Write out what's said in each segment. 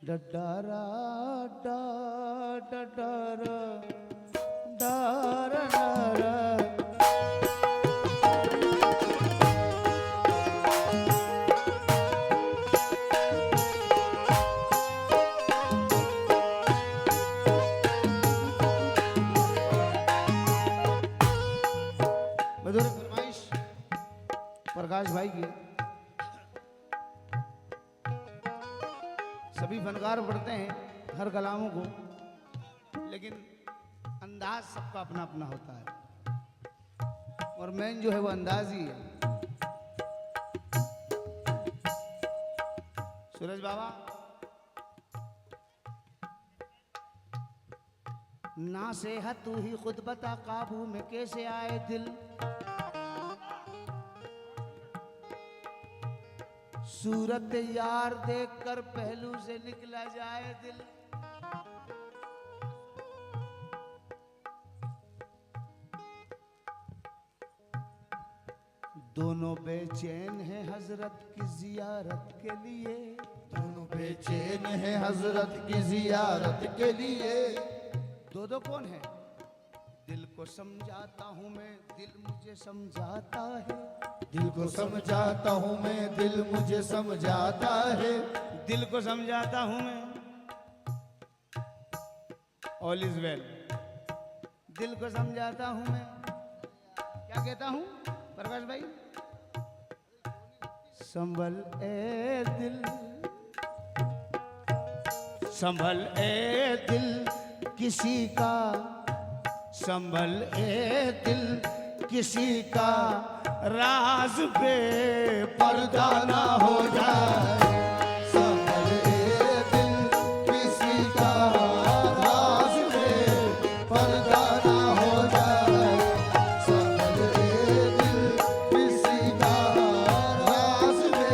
डडारा डा डडारा डारा डारा। मधुर फरमाइश प्रकाश भाई की। सभी फनकार पढ़ते हैं हर कलामों को, लेकिन अंदाज सबका अपना अपना होता है और मेन जो है वो अंदाज ही है। सूरज बाबा, ना सेहत तू ही खुद बता, काबू में कैसे आए दिल। सूरत यार देखकर पहलू से निकला जाए दिल। दोनों बेचैन हैं हजरत की जियारत के लिए। दोनों बेचैन है हजरत की जियारत के लिए। दो कौन है? दिल को समझाता हूँ मैं, दिल मुझे समझाता है। दिल को समझाता हूँ मैं, दिल मुझे समझाता है। दिल को समझाता हूँ मैं, ऑल इज वेल। दिल को समझाता हूँ मैं, क्या कहता हूँ प्रकाश भाई? संभल ए दिल, संभल ए दिल किसी का, संभल ए दिल किसी का, राज पे पर्दा ना हो जाए। संभल ए दिल किसी का, राज पे पर्दा ना हो जाए। संभल ए दिल किसी का, राज पे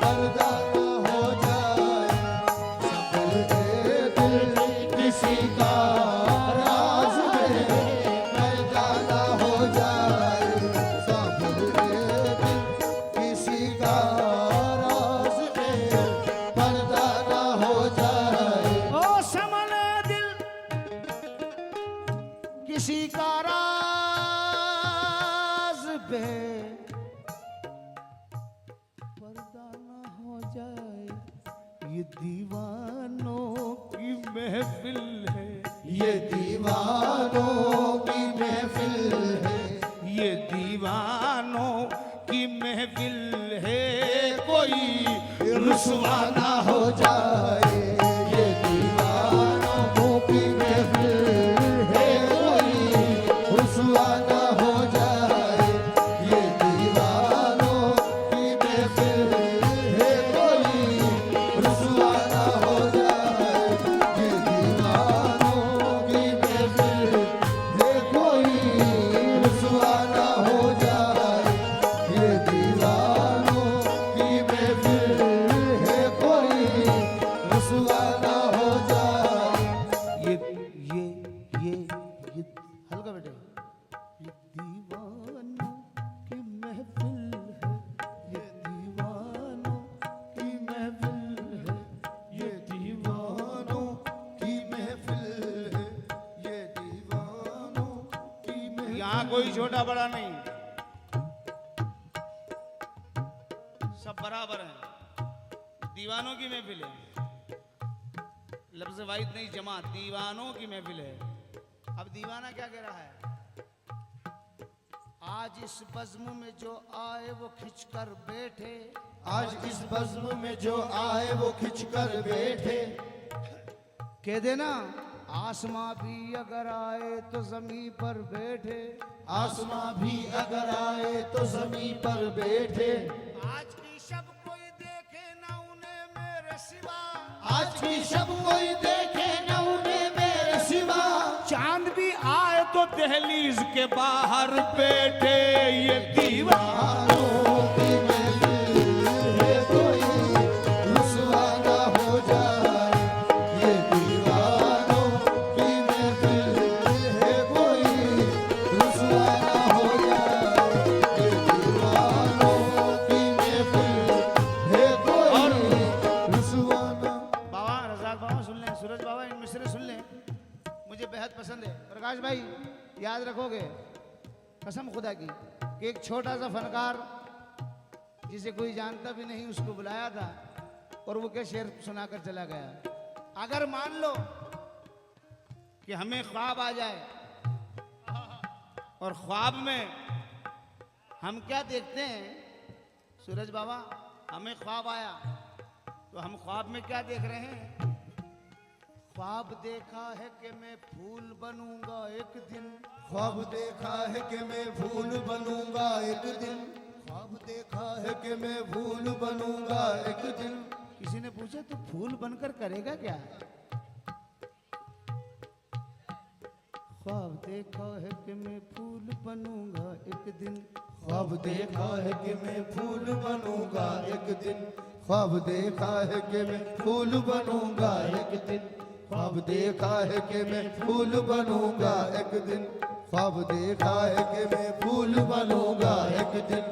पर्दा ना हो जाए। संभल ए दिल किसी का, राज पे पर्दा ना हो जाए। संभल ए दिल किसी का, राज पे पर्दा ना हो जाए। ओ संभल दिल किसी का, राज पे पर्दा ना हो जाए। ये दीवानों की महफिल है, ये दीवानों की महफिल है। ये दीवानों की महफिल है। कोई रुसवा ना हो जाए। ये दीवानों की महफिल है। कोई रुसवा ना हो जाए। ये दीवानों की महफिल है। कोई रुसवा ना हो जाए। ये दीवानों की महफिल है। कोई रुसवा ना हो जाए। ये दीवानों की महफिल है। कोई रुसवा ना हो जाए। ये हल्का बेटे, ये दीवानों की महफिल है। ये दीवानों की महफिल है। ये दीवानों की महफिल है। ये दीवानों की महफिल। यहाँ कोई छोटा बड़ा नहीं, सब बराबर हैं। दीवानों की महफिल है, लफ्ज वाहिद नहीं जमा, दीवानों की महफिल है। अब दीवाना क्या कह रहा है? आज इस बज़्म में जो आए वो खिंच कर बैठे। आज इस बज़्म में जो आए वो खिंच कर बैठे। कह देना आसमां भी अगर आए तो जमीन पर बैठे। आसमां भी अगर आए तो जमीन पर बैठे। आज की शब कोई देखे ना उन्हें मेरे सिवा। आज की शब कोई देखे न उन्हें मेरे सिवा। चांद भी आए तो दहलीज के बाहर बैठे। ये दीवानों की महफिल है। कोई रुसवा ना हो जाए। ये दीवानों की महफिल है। कोई रुसवा ना हो जाए। ये दीवानों की महफिल है। कोई रुसवा ना। बाबा देखोगे कसम खुदा की कि एक छोटा सा फनकार जिसे कोई जानता भी नहीं उसको बुलाया था और वो क्या शेर सुनाकर चला गया। अगर मान लो कि हमें ख्वाब आ जाए और ख्वाब में हम क्या देखते हैं, सूरज बाबा हमें ख्वाब आया तो हम ख्वाब में क्या देख रहे हैं? ख्वाब देखा है कि मैं फूल बनूंगा एक दिन, ख्वाब देखा है कि मैं फूल बनूंगा एक दिन, ख्वाब देखा है कि मैं फूल बनूंगा एक दिन। किसी ने पूछा तो फूल बनकर करेगा क्या? ख्वाब देखा है कि मैं फूल बनूंगा एक दिन, ख्वाब देखा है कि मैं फूल बनूंगा एक दिन, ख्वाब देखा है कि मैं फूल बनूंगा एक दिन, ख्वाब देखा है कि मैं फूल बनूंगा एक दिन, ख्वाब देखा है कि मैं फूल बनूंगा एक दिन,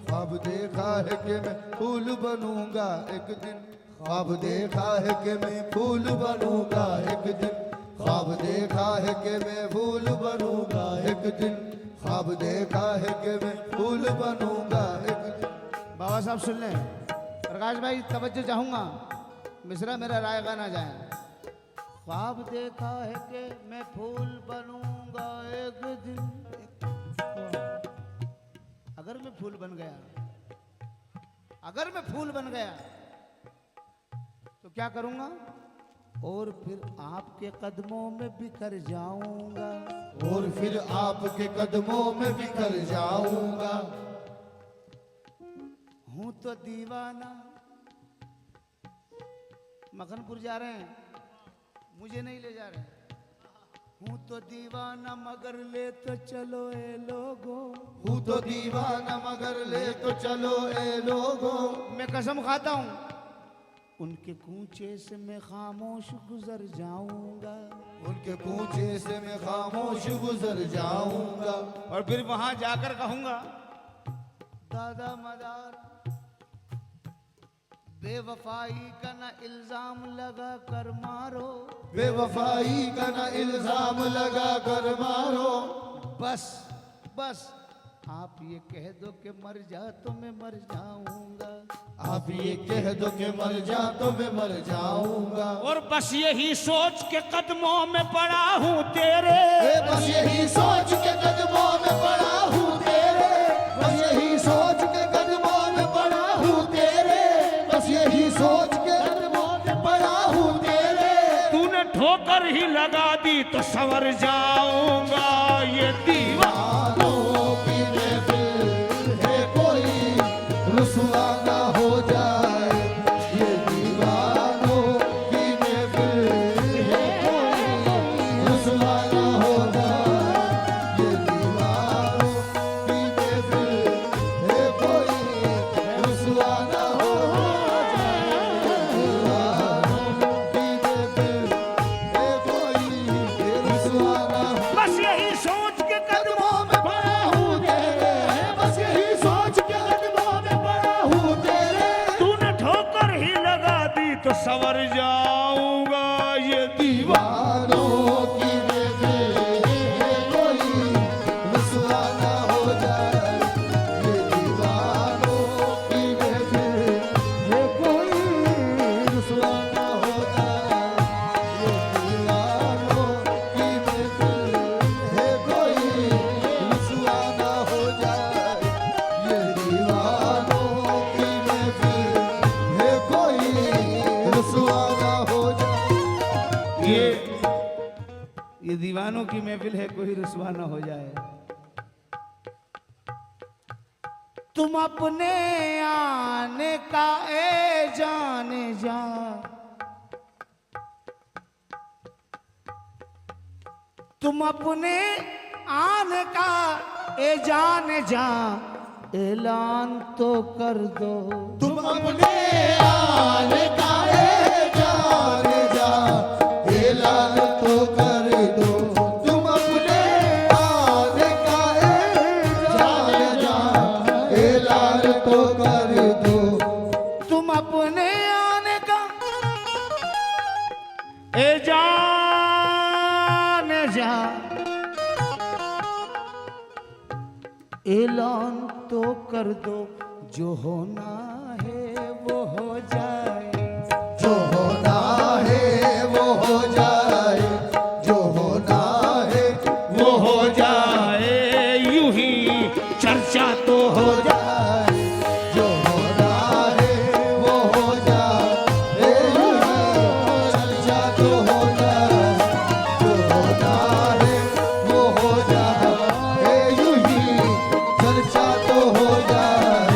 ख्वाब देखा है कि मैं फूल बनूंगा एक दिन, ख्वाब देखा है कि मैं फूल बनूंगा एक दिन, ख्वाब देखा है कि मैं फूल बनूंगा एक दिन, ख्वाब देखा है कि मैं फूल बनूंगा एक दिन। बाबा साहब सुन लें, प्रकाश भाई तवज्जो चाहूंगा, मिश्रा मेरा राय गाना जाए। ख्वाब देखा है कि मैं फूल बनूंगा एक दिन, अगर मैं फूल बन गया, अगर मैं फूल बन गया तो क्या करूंगा? और फिर आपके कदमों में बिखर जाऊंगा, और फिर आपके कदमों में बिखर जाऊंगा। हूं तो दीवाना, मखनपुर जा रहे हैं, मुझे नहीं ले जा रहे। हूं तो दीवाना मगर ले तो चलो ए लोगो, हूँ तो दीवाना मगर ले तो चलो ए लोगो। मैं कसम खाता हूं उनके कूचे से मैं खामोश गुजर जाऊंगा, उनके कूचे से मैं खामोश गुजर जाऊंगा। और फिर वहां जाकर कहूंगा, दादा मदार बेवफाई का ना इल्जाम लगा कर मारो, बेवफाई का ना इल्जाम लगा कर मारो। बस बस आप ये कह दो कि मर जा तो मैं मर जाऊंगा, आप ये कह दो कि मर जा तो मैं मर जाऊंगा। और बस यही सोच के कदमों में पड़ा हूँ तेरे, बस यही सोच के कदमों में पड़ा हूँ तेरे, बस यही सोच के कदमों में पड़ा हूँ तेरे, बस यही सोच के कदमों में पड़ा हूँ तेरे। तूने ठोकर ही लगा दी तो संवर जाऊंगा। ये दीवानों की महफिल है कोई रुसवा ना हो जाए, ये दीवानों की महफिल है कोई रुसवा ना हो जाए, ये दीवानों की महफिल है कोई रुसवा ना हो जाए, दीवानों की महफिल है कोई रुसवा ना हो। बस यही सोच के कदमों में पड़ा हूँ तेरे, बस यही सोच के कदमों में पड़ा हूँ तेरे। तूने ठोकर ही लगा दी तो संवर जाऊंगा। ये दीवानों की महफिल है कोई रुसवा ना हो जाए, ये दीवानों की महफिल है कोई रुसवा ना हो जाए, ये दीवानों की महफिल है कोई रुसवा ना हो जाए, ये दीवानों की महफिल है कोई रुसवा ना हो जाए। ये दीवानों की महफिल है, कोई रुसवा ना हो जाए। तुम अपने आने का ए जाने जा, तुम अपने आने का ए जाने जा, ऐलान तो कर दो। तुम अपने आने का जान जा, ऐलान तो कर दो। तुम अपने आने का जान जा, ऐलान तो कर दो। तुम अपने आने का ए जाने जा, ऐलान तो कर दो, जो होना है वो हो जाए, जो होना है वो हो जाए, जो होना है वो हो जाए, यूं ही चर्चा तो हो जाए, जो होना है वो हो जाए, चर्चा तो हो जाए, जो होना है वो हो जाए, यूं ही चर्चा तो हो जाए,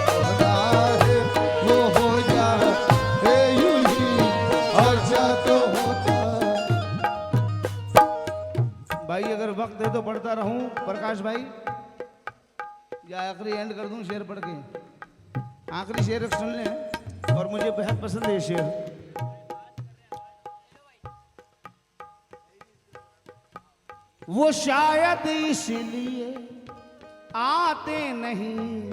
होना है वो हो जाए, यूं ही चर्चा तो हो जाए। भाई अगर वक्त है तो पढ़ता रहूं प्रकाश भाई, या आखिरी एंड कर दूं शेर पढ़ के? आखिरी शेर सुन लें, और मुझे बेहद पसंद है ये शेर। वो शायद इसलिए आते नहीं,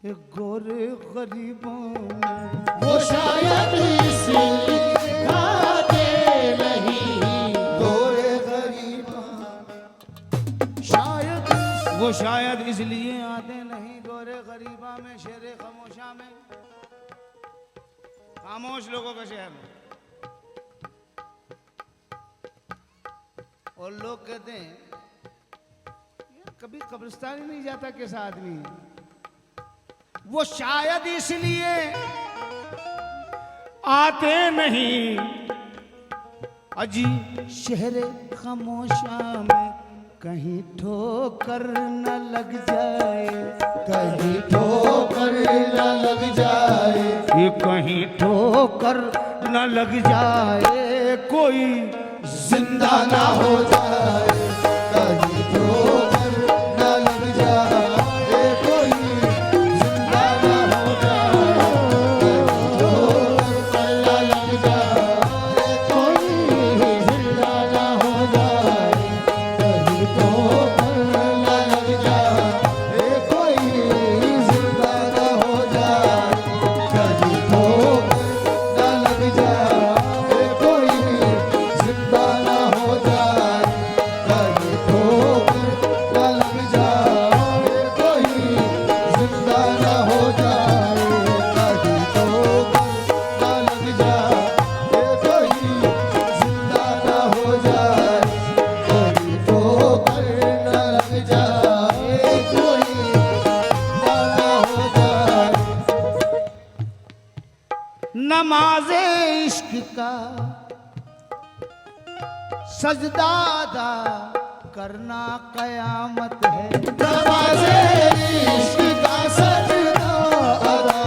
ये गोरे गरीबों में, वो शायद इसलिए आते नहीं, गोरे गरीबा, शायद वो शायद इसलिए आते नहीं, गोरे गरीबा में, शेरे खामोशा में, खामोश लोगों का शहर में। और लोग कहते हैं यार कभी कब्रिस्तान ही नहीं जाता कैसा आदमी है। वो शायद इसलिए आते नहीं, अजी शहर खामोशा में कहीं ठोकर न लग जाए, कहीं ठोकर न लग जाए, ये कहीं ठोकर न लग जाए, कोई जिंदा ना हो जाए, कहीं ठोकर न लग जाए, कोई जिंदा ना हो जाए, कहीं ठोकर न लग जाए, कोई जिंदा ना हो जाए, कहीं ठोकर न लग जाए, कोई जिंदा ना हो जाए, कहीं ठोकर न लग जाए, कोई जिंदा ना हो जाए, कहीं ठोकर न लग जाए, कोई जिंदा ना हो जाए, कहीं ठोकर न लग जाए, कोई जिंदा ना हो जाए, कहीं ठोकर न लग जाए, कोई जिंदा ना हो जाए। नमाज़े इश्क का सजदा अदा करना कयामत है, नमाज़े इश्क का सजदा अदा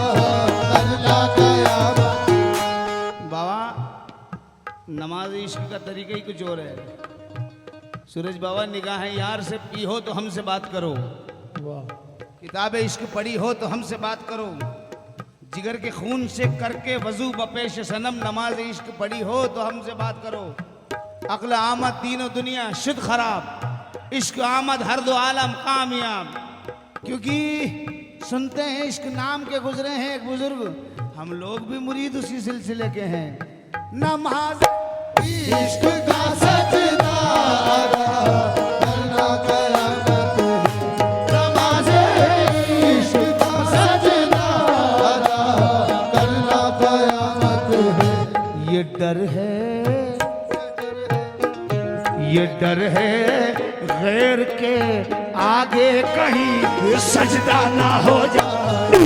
करना कयामत। बाबा नमाज इश्क का तरीका ही कुछ और है। सूरज बाबा निगाहें यार से पी हो तो हमसे बात करो, किताब इश्क पढ़ी हो तो हमसे बात करो, जिगर के खून से करके वजू बपेश सनम नमाज इश्क पढ़ी हो तो हमसे बात करो। अक्ल आमद तीनों दुनिया शुद्ध खराब, इश्क आमद हर दो आलम कामयाब। क्योंकि सुनते हैं इश्क नाम के गुजरे हैं एक बुजुर्ग, हम लोग भी मुरीद उसी सिलसिले के हैं। नमाज इश्क का सजदा अदा करना कयामत है, नमाज़े इश्क का सजदा अदा करना कयामत है। ये डर है, ये डर है गैर के आगे कहीं सजदा ना हो जाए।